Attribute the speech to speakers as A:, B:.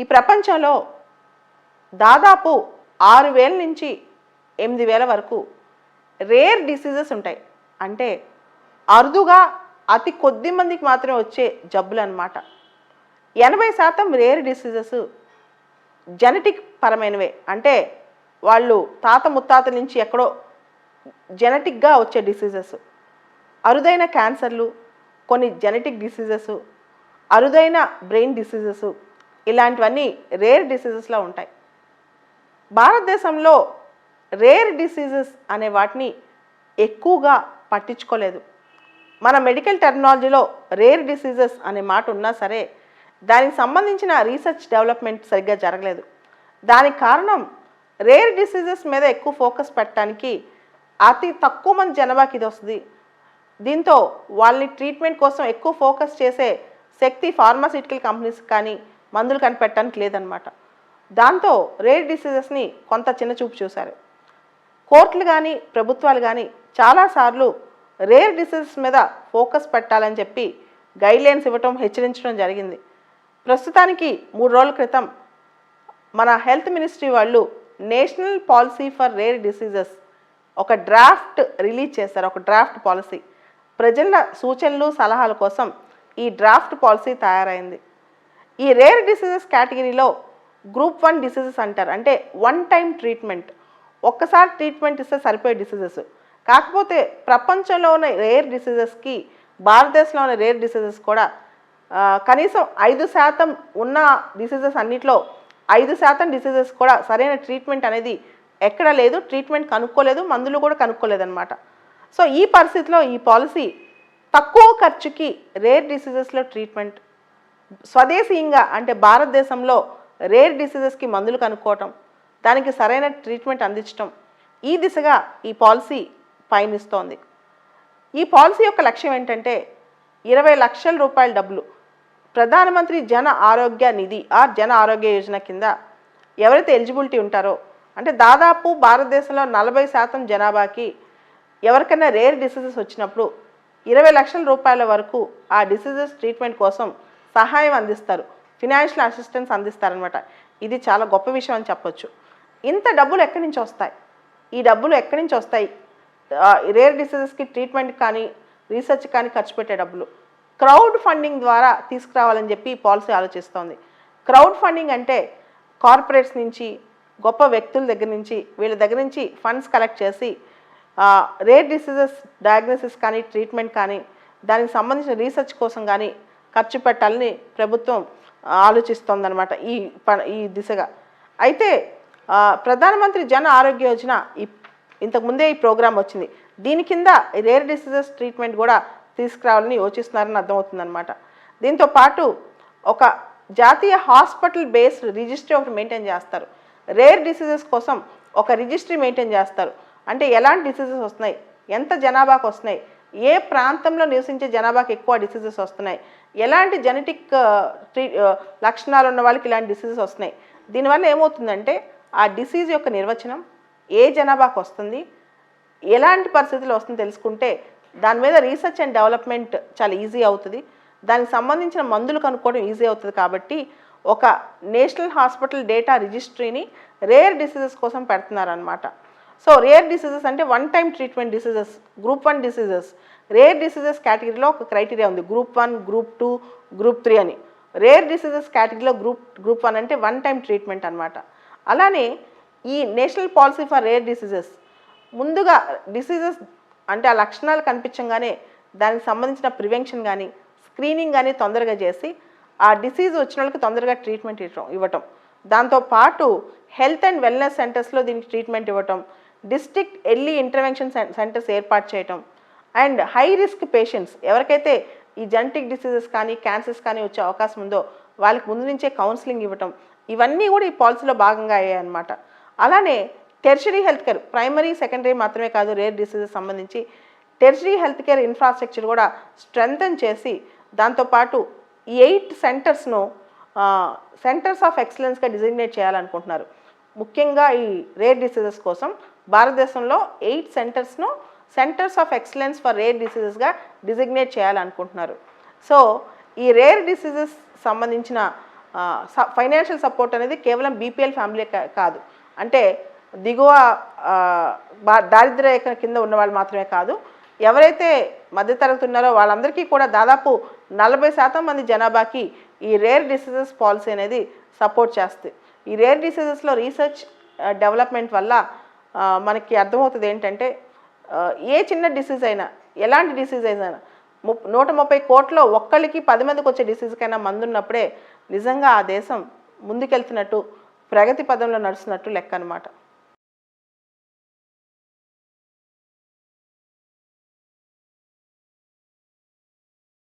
A: ఈ ప్రపంచంలో దాదాపు 6,000 నుంచి 8,000 వరకు రేర్ డిసీజెస్ ఉంటాయి. అంటే అరుదుగా అతి కొద్ది మందికి మాత్రమే వచ్చే జబ్బులు అన్నమాట. 80% రేర్ డిసీజెస్ జెనెటిక్ పరమైనవే. అంటే వాళ్ళు తాత ముత్తాతల నుంచి ఎక్కడో జెనెటిక్గా వచ్చే డిసీజెస్. అరుదైన క్యాన్సర్లు, కొన్ని జెనెటిక్ డిసీజెస్, అరుదైన బ్రెయిన్ డిసీజెస్, ఇలాంటివన్నీ రేర్ డిసీజెస్లో ఉంటాయి. భారతదేశంలో రేర్ డిసీజెస్ అనే వాటిని ఎక్కువగా పట్టించుకోలేదు. మన మెడికల్ టెర్మినాలజీలో రేర్ డిసీజెస్ అనే మాట ఉన్నా సరే దానికి సంబంధించిన రీసెర్చ్ డెవలప్మెంట్ సరిగ్గా జరగలేదు. దానికి కారణం రేర్ డిసీజెస్ మీద ఎక్కువ ఫోకస్ పెట్టడానికి అతి తక్కువ మంది జనాభాకి ఇది వస్తుంది. దీంతో వాళ్ళని ట్రీట్మెంట్ కోసం ఎక్కువ ఫోకస్ చేసే శక్తి ఫార్మాస్యూటికల్ కంపెనీస్ కానీ మందులు కనిపెట్టడానికి లేదనమాట. దాంతో రేర్ డిసీజెస్ని కొంత చిన్న చూపు చూశారు. కోర్టులు కానీ ప్రభుత్వాలు కానీ చాలాసార్లు రేర్ డిసీజెస్ మీద ఫోకస్ పెట్టాలని చెప్పి గైడ్లైన్స్ ఇవ్వటం, హెచ్చరించడం జరిగింది. ప్రస్తుతానికి 3 రోజుల క్రితం మన హెల్త్ మినిస్ట్రీ వాళ్ళు national policy for rare diseases ఒక డ్రాఫ్ట్ రిలీజ్ చేశారు. ఒక డ్రాఫ్ట్ పాలసీ ప్రజల సూచనలు సలహాల కోసం ఈ డ్రాఫ్ట్ పాలసీ తయారైంది. ఈ రేర్ డిసీజెస్ కేటగిరీలో గ్రూప్ 1 డిసీజెస్ అంటారు. అంటే వన్ టైం ట్రీట్మెంట్, ఒక్కసారి ట్రీట్మెంట్ ఇస్తే సరిపోయే డిసీజెస్. కాకపోతే ప్రపంచంలో ఉన్న రేర్ డిసీజెస్కి భారతదేశంలో ఉన్న రేర్ డిసీజెస్ కూడా కనీసం 5% ఉన్న డిసీజెస్ అన్నిట్లో 5% డిసీజెస్ కూడా సరైన ట్రీట్మెంట్ అనేది ఎక్కడ లేదు. ట్రీట్మెంట్ కనుక్కోలేదు, మందులు కూడా కనుక్కోలేదన్నమాట. సో ఈ పరిస్థితిలో ఈ పాలసీ తక్కువ ఖర్చుకి రేర్ డిసీజెస్లో ట్రీట్మెంట్, స్వదేశీయంగా అంటే భారతదేశంలో రేర్ డిసీజెస్కి మందులు కనుక్కోవటం, దానికి సరైన ట్రీట్మెంట్ అందించడం, ఈ దిశగా ఈ పాలసీ పయనిస్తోంది. ఈ పాలసీ యొక్క లక్ష్యం ఏంటంటే 20 లక్షల రూపాయల డబ్బులు ప్రధానమంత్రి జన ఆరోగ్య నిధి జన ఆరోగ్య యోజన కింద ఎవరైతే ఎలిజిబిలిటీ ఉంటారో, అంటే దాదాపు భారతదేశంలో 40% జనాభాకి ఎవరికైనా రేర్ డిసీజెస్ వచ్చినప్పుడు 20 లక్షల రూపాయల వరకు ఆ డిసీజెస్ ట్రీట్మెంట్ కోసం సహాయం అందిస్తారు, ఫినాన్షియల్ అసిస్టెన్స్ అందిస్తారనమాట. ఇది చాలా గొప్ప విషయం అని చెప్పొచ్చు. ఇంత డబ్బులు ఎక్కడి నుంచి వస్తాయి? ఈ డబ్బులు ఎక్కడి నుంచి వస్తాయి? రేర్ డిసీజెస్కి ట్రీట్మెంట్ కానీ రీసెర్చ్ కానీ ఖర్చు పెట్టే డబ్బులు క్రౌడ్ ఫండింగ్ ద్వారా తీసుకురావాలని చెప్పి పాలసీ ఆలోచిస్తోంది. క్రౌడ్ ఫండింగ్ అంటే కార్పొరేట్స్ నుంచి, గొప్ప వ్యక్తుల దగ్గర నుంచి, వీళ్ళ దగ్గర నుంచి ఫండ్స్ కలెక్ట్ చేసి రేర్ డిసీజెస్ డయాగ్నోసిస్ కానీ ట్రీట్మెంట్ కానీ దానికి సంబంధించిన రీసెర్చ్ కోసం కానీ ఖర్చు పెట్టాలని ప్రభుత్వం ఆలోచిస్తోందనమాట ఈ దిశగా. అయితే ప్రధానమంత్రి జన ఆరోగ్య యోజన ఇంతకుముందే ఈ ప్రోగ్రాం వచ్చింది. దీని కింద రేర్ డిసీజెస్ ట్రీట్మెంట్ కూడా తీసుకురావాలని యోచిస్తున్నారని అర్థమవుతుందన్నమాట. దీంతో పాటు ఒక జాతీయ హాస్పిటల్ బేస్డ్ రిజిస్ట్రీ ఒకటి మెయింటైన్ చేస్తారు. రేర్ డిసీజెస్ కోసం ఒక రిజిస్ట్రీ మెయింటైన్ చేస్తారు. అంటే ఎలాంటి డిసీజెస్ వస్తున్నాయి, ఎంత జనాభాకు వస్తున్నాయి, ఏ ప్రాంతంలో నివసించే జనాభాకి ఎక్కువ డిసీజెస్ వస్తున్నాయి, ఎలాంటి జెనెటిక్ లక్షణాలు ఉన్న వాళ్ళకి ఇలాంటి డిసీజెస్ వస్తున్నాయి. దీనివల్ల ఏమవుతుందంటే ఆ డిసీజ్ యొక్క నిర్వచనం, ఏ జనాభాకు వస్తుంది, ఎలాంటి పరిస్థితుల్లో వస్తుందో తెలుసుకుంటే దాని మీద రీసెర్చ్ అండ్ డెవలప్మెంట్ చాలా ఈజీ అవుతుంది. దానికి సంబంధించిన మందులు కనుక్కోవడం ఈజీ అవుతుంది. కాబట్టి ఒక నేషనల్ హాస్పిటల్ డేటా రిజిస్ట్రీని రేర్ డిసీజెస్ కోసం పెడుతున్నారనమాట. సో రేర్ డిసీజెస్ అంటే one time treatment diseases, group 1 diseases. Rare diseases కేటగిరీలో ఒక క్రైటీరియా ఉంది, గ్రూప్ 1, గ్రూప్ 2, గ్రూప్ 3 అని. రేర్ డిసీజెస్ కేటగిరీలో గ్రూప్ 1 అంటే వన్ టైం ట్రీట్మెంట్ అనమాట. అలానే ఈ national policy for rare diseases ముందుగా డిసీజెస్ అంటే ఆ లక్షణాలు కనిపించగానే దానికి సంబంధించిన ప్రివెన్షన్ కానీ స్క్రీనింగ్ కానీ తొందరగా చేసి ఆ డిసీజ్ వచ్చిన వాళ్ళకి తొందరగా ట్రీట్మెంట్ ఇవ్వటం, దాంతోపాటు హెల్త్ అండ్ వెల్నెస్ సెంటర్స్లో దీనికి ట్రీట్మెంట్ ఇవ్వటం, డిస్ట్రిక్ట్ ఎర్లీ ఇంటర్వెన్షన్ సెంటర్స్ ఏర్పాటు చేయటం, అండ్ హై రిస్క్ పేషెంట్స్ ఎవరికైతే ఈ జెనెటిక్ డిసీజెస్ కానీ క్యాన్సర్స్ కానీ వచ్చే అవకాశం ఉందో వాళ్ళకి ముందు నుంచే కౌన్సిలింగ్ ఇవ్వటం, ఇవన్నీ కూడా ఈ పాలసీలో భాగంగా అయ్యాయన్నమాట. అలానే tertiary health care, primary secondary మాత్రమే కాదు, రేర్ డిసీజెస్ సంబంధించి టెర్షరీ హెల్త్ కేర్ ఇన్ఫ్రాస్ట్రక్చర్ కూడా స్ట్రెంగ్తన్ చేసి దాంతోపాటు ఈ 8 సెంటర్స్ను సెంటర్స్ ఆఫ్ ఎక్సలెన్స్గా డిజిగ్నేట్ చేయాలనుకుంటున్నారు. ముఖ్యంగా ఈ రేర్ డిసీజెస్ కోసం భారతదేశంలో 8 సెంటర్స్ను centres of excellence for rare డిసీజెస్గా డిజిగ్నేట్ చేయాలనుకుంటున్నారు. సో ఈ రేర్ డిసీజెస్ సంబంధించిన ఫైనాన్షియల్ సపోర్ట్ అనేది కేవలం బీపీఎల్ ఫ్యామిలీ కాదు, అంటే దిగువ దారిద్ర్య రేఖ కింద ఉన్న వాళ్ళు మాత్రమే కాదు, ఎవరైతే మధ్యతరగతి ఉన్నారో వాళ్ళందరికీ కూడా దాదాపు 40% మంది జనాభాకి ఈ రేర్ డిసీజెస్ పాలసీ అనేది సపోర్ట్ చేస్తుంది. ఈ రేర్ డిసీజెస్లో రీసెర్చ్ డెవలప్మెంట్ వల్ల మనకి అర్థమవుతుంది ఏంటంటే ఏ చిన్న డిసీజ్ అయినా, ఎలాంటి డిసీజ్ అయినా 130 కోట్ల ఒక్కళ్ళకి 10 మందికి వచ్చే డిసీజ్కైనా మందు ఉన్నప్పుడే నిజంగా ఆ దేశం ముందుకెళ్తున్నట్టు, ప్రగతి పదంలో నడుస్తున్నట్టు లెక్క అనమాట.